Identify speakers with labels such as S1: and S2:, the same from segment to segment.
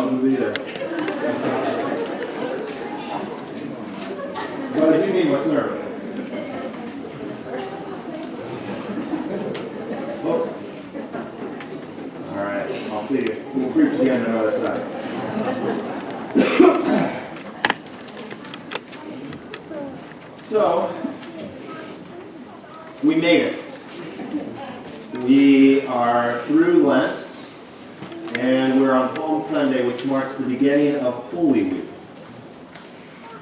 S1: wasn't either. But I do need my sermon. Oh. All right, I'll see you. We'll preach again another time. So, we made it. We are through Lent, and we're on Palm Sunday, which marks the beginning of Holy Week.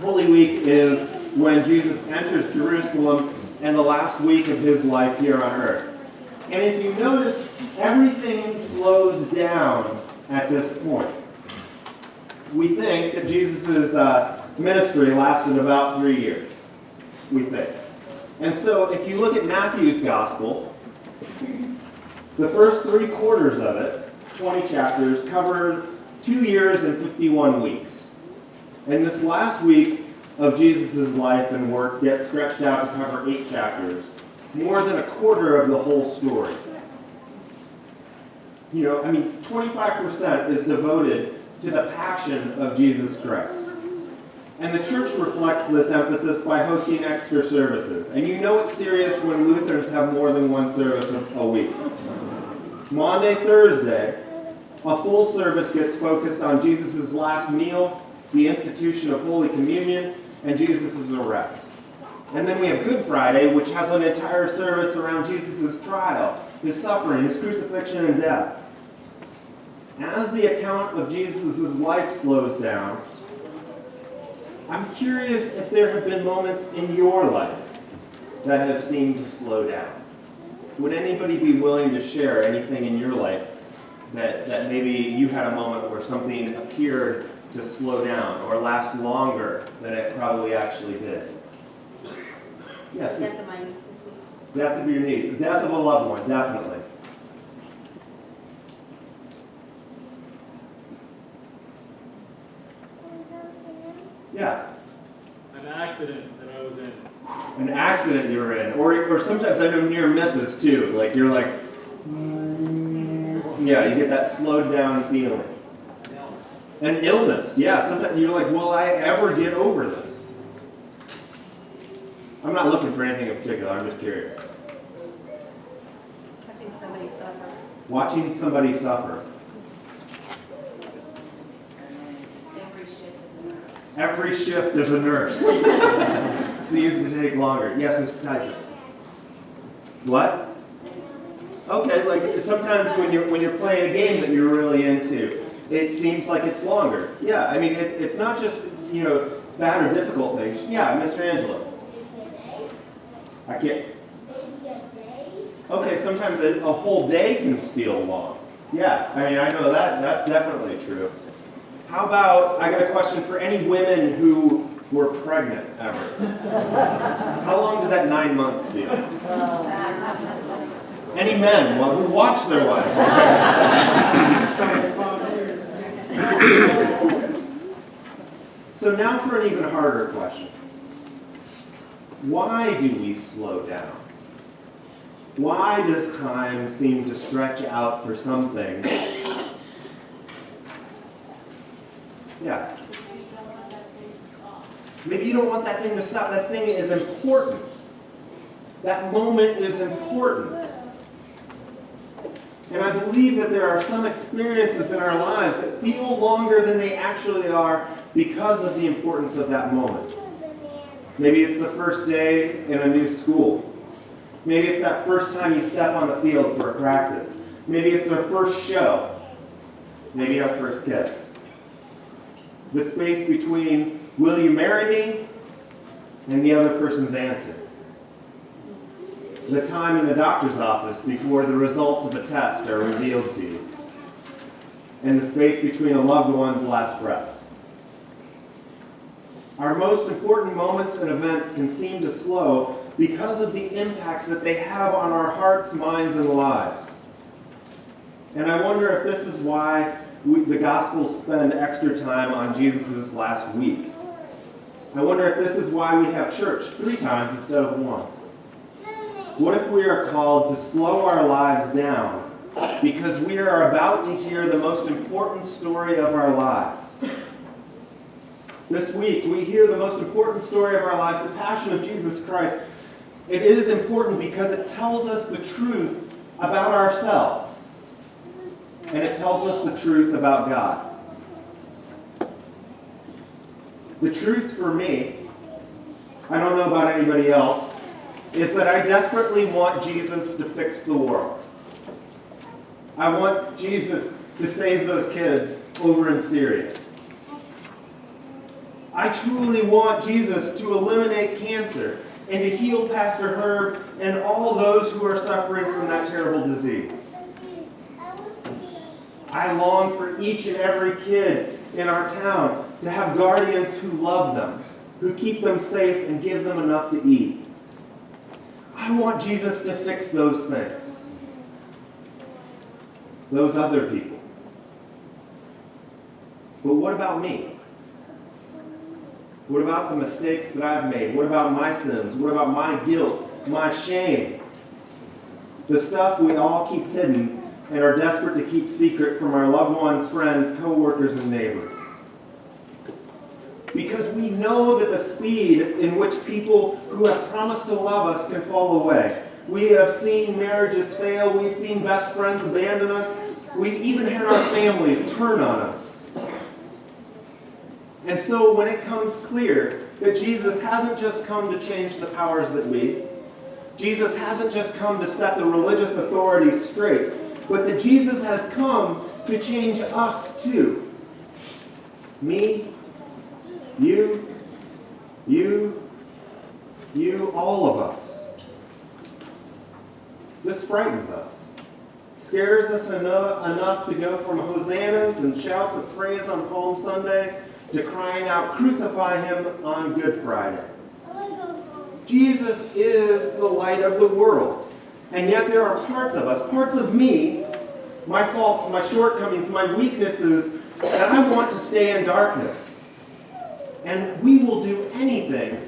S1: Holy Week is when Jesus enters Jerusalem and the last week of his life here on earth. And if you notice, everything slows down at this point. We think that Jesus' ministry lasted about 3 years. We think. And so if you look at Matthew's gospel, the first 3/4 of it, 20 chapters, cover 2 years and 51 weeks. And this last week of Jesus' life and work gets stretched out to cover 8 chapters, more than 1/4 of the whole story. 25% is devoted to the passion of Jesus Christ. And the church reflects this emphasis by hosting extra services. And you know it's serious when Lutherans have more than one service a week. Maundy Thursday, a full service gets focused on Jesus' last meal, the institution of Holy Communion, and Jesus' arrest. And then we have Good Friday, which has an entire service around Jesus' trial, his suffering, his crucifixion, and death. As the account of Jesus' life slows down, I'm curious if there have been moments in your life that have seemed to slow down. Would anybody be willing to share anything in your life that maybe you had a moment where something appeared to slow down or last longer than it probably actually did? Yes.
S2: Death of my niece this week.
S1: Death of your niece. The death of a loved one, definitely. Yeah.
S3: An accident that I was in.
S1: An accident you were in. Or sometimes I know near misses too. Like you're like, yeah, you get that slowed down feeling. An illness. Yeah, sometimes you're like, will I ever get over this? I'm not looking for anything in particular, I'm just curious.
S2: Watching somebody suffer.
S1: Watching somebody suffer.
S2: Every shift is a nurse.
S1: Every shift is a nurse. Seems to take longer. Yes, Mr. Tyson. What? Okay, like sometimes when you're playing a game that you're really into, it seems like it's longer. Yeah, I mean it's not just bad or difficult things. Yeah, Mr. Angelo. I can't. Okay, sometimes a whole day can feel long. Yeah, I mean I know that's definitely true. How about, I got a question for any women who were pregnant ever. How long did that 9 months feel? Any men who watch their wife? So now for an even harder question. Why do we slow down? Why does time seem to stretch out for some things? Yeah. Maybe you don't want that thing to stop. That thing is important. That moment is important. And I believe that there are some experiences in our lives that feel longer than they actually are because of the importance of that moment. Maybe it's the first day in a new school. Maybe it's that first time you step on the field for a practice. Maybe it's our first show. Maybe our first kiss. The space between, will you marry me, and the other person's answer. The time in the doctor's office before the results of a test are revealed to you. And the space between a loved one's last breaths. Our most important moments and events can seem to slow because of the impacts that they have on our hearts, minds, and lives. And I wonder if this is why the Gospels spend extra time on Jesus' last week. I wonder if this is why we have church 3 times instead of 1. What if we are called to slow our lives down because we are about to hear the most important story of our lives. This week, we hear the most important story of our lives, the Passion of Jesus Christ. It is important because it tells us the truth about ourselves, and it tells us the truth about God. The truth for me, I don't know about anybody else, is that I desperately want Jesus to fix the world. I want Jesus to save those kids over in Syria. I truly want Jesus to eliminate cancer and to heal Pastor Herb and all those who are suffering from that terrible disease. I long for each and every kid in our town to have guardians who love them, who keep them safe and give them enough to eat. I want Jesus to fix those things. Those other people. But what about me? What about the mistakes that I've made? What about my sins? What about my guilt, my shame? The stuff we all keep hidden and are desperate to keep secret from our loved ones, friends, co-workers, and neighbors. Because we know that the speed in which people who have promised to love us can fall away. We have seen marriages fail. We've seen best friends abandon us. We've even had our families turn on us. And so when it comes clear that Jesus hasn't just come to change the powers that be, Jesus hasn't just come to set the religious authorities straight, but that Jesus has come to change us too. Me, you, all of us. This frightens us. Scares us enough to go from hosannas and shouts of praise on Palm Sunday to crying out, "Crucify him" on Good Friday. Jesus is the light of the world. And yet there are parts of us, parts of me, my faults, my shortcomings, my weaknesses, that I want to stay in darkness. And we will do anything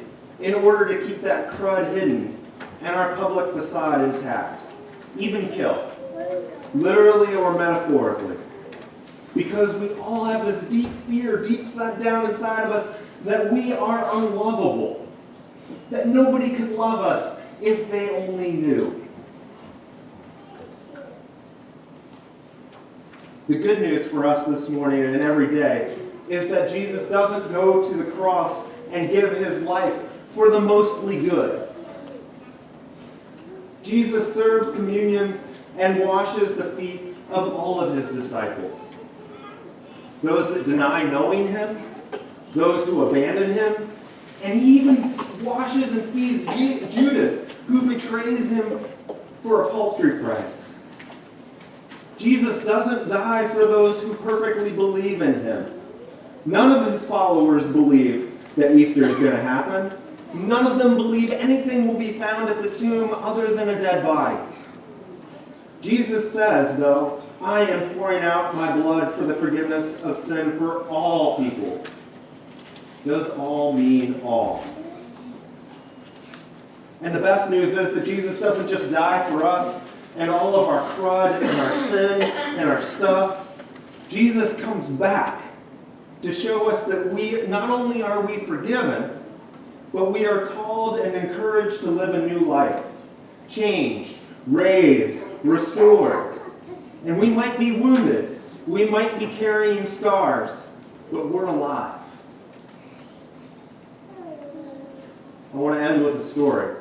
S1: in order to keep that crud hidden and our public facade intact. Even kill. Literally or metaphorically. Because we all have this deep fear, deep down inside of us, that we are unlovable. That nobody could love us if they only knew. The good news for us this morning and every day is that Jesus doesn't go to the cross and give his life for the mostly good. Jesus serves communions and washes the feet of all of his disciples. Those that deny knowing him, those who abandon him, and he even washes and feeds Judas, who betrays him for a paltry price. Jesus doesn't die for those who perfectly believe in him. None of his followers believe that Easter is going to happen. None of them believe anything will be found at the tomb other than a dead body. Jesus says, though, "I am pouring out my blood for the forgiveness of sin for all people." Does all mean all? And the best news is that Jesus doesn't just die for us and all of our crud and our sin and our stuff. Jesus comes back to show us that we not only are we forgiven, but we are called and encouraged to live a new life. Changed, raised, restored. And we might be wounded. We might be carrying scars, but we're alive. I want to end with a story.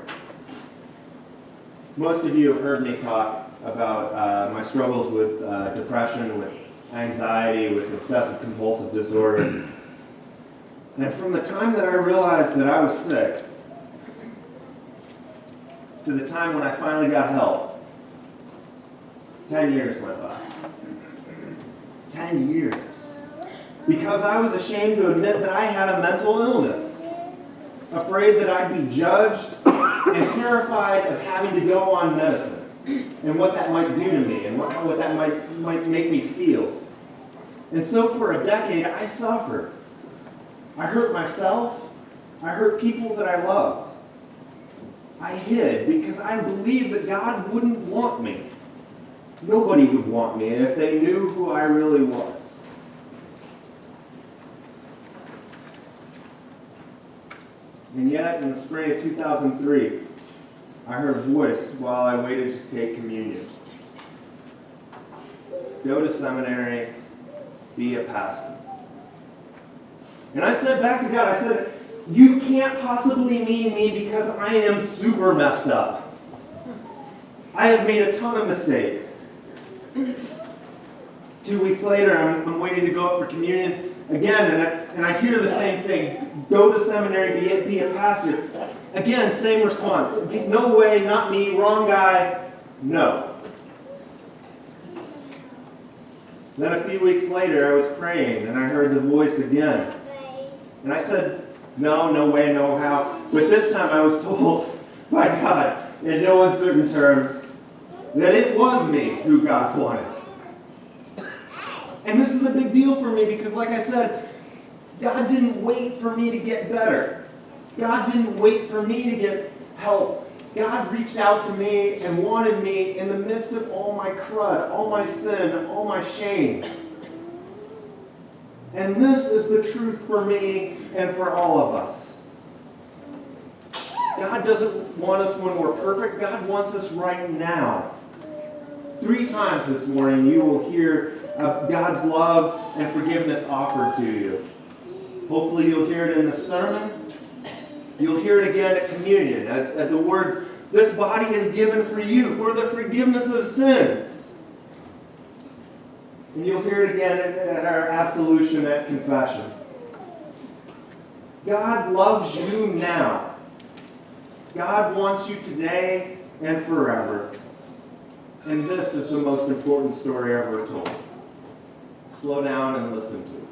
S1: Most of you have heard me talk about my struggles with depression, with anxiety, with obsessive compulsive disorder. And from the time that I realized that I was sick to the time when I finally got help, 10 years went by. 10 years. Because I was ashamed to admit that I had a mental illness. Afraid that I'd be judged and terrified of having to go on medicine and what that might do to me and what that might make me feel. And so for a decade, I suffered. I hurt myself. I hurt people that I loved. I hid because I believed that God wouldn't want me. nobody would want me if they knew who I really was. And yet, in the spring of 2003, I heard a voice while I waited to take communion. Go to seminary, be a pastor. And I said back to God, I said, you can't possibly mean me because I am super messed up. I have made a ton of mistakes. 2 weeks later, I'm waiting to go up for communion again, and I hear the same thing. Go to seminary, be a pastor. Again, same response. No way, not me, wrong guy, no. Then a few weeks later, I was praying, and I heard the voice again. And I said, no way, no how. But this time I was told by God, in no uncertain terms, that it was me who God wanted. And this is a big deal for me because, like I said, God didn't wait for me to get better. God didn't wait for me to get help. God reached out to me and wanted me in the midst of all my crud, all my sin, all my shame. And this is the truth for me and for all of us. God doesn't want us when we're perfect. God wants us right now. 3 times this morning you will hear God's love and forgiveness offered to you. Hopefully you'll hear it in the sermon. You'll hear it again at communion, at the words, this body is given for you, for the forgiveness of sins. And you'll hear it again at our absolution at confession. God loves you now. God wants you today and forever. And this is the most important story ever told. Slow down and listen to it.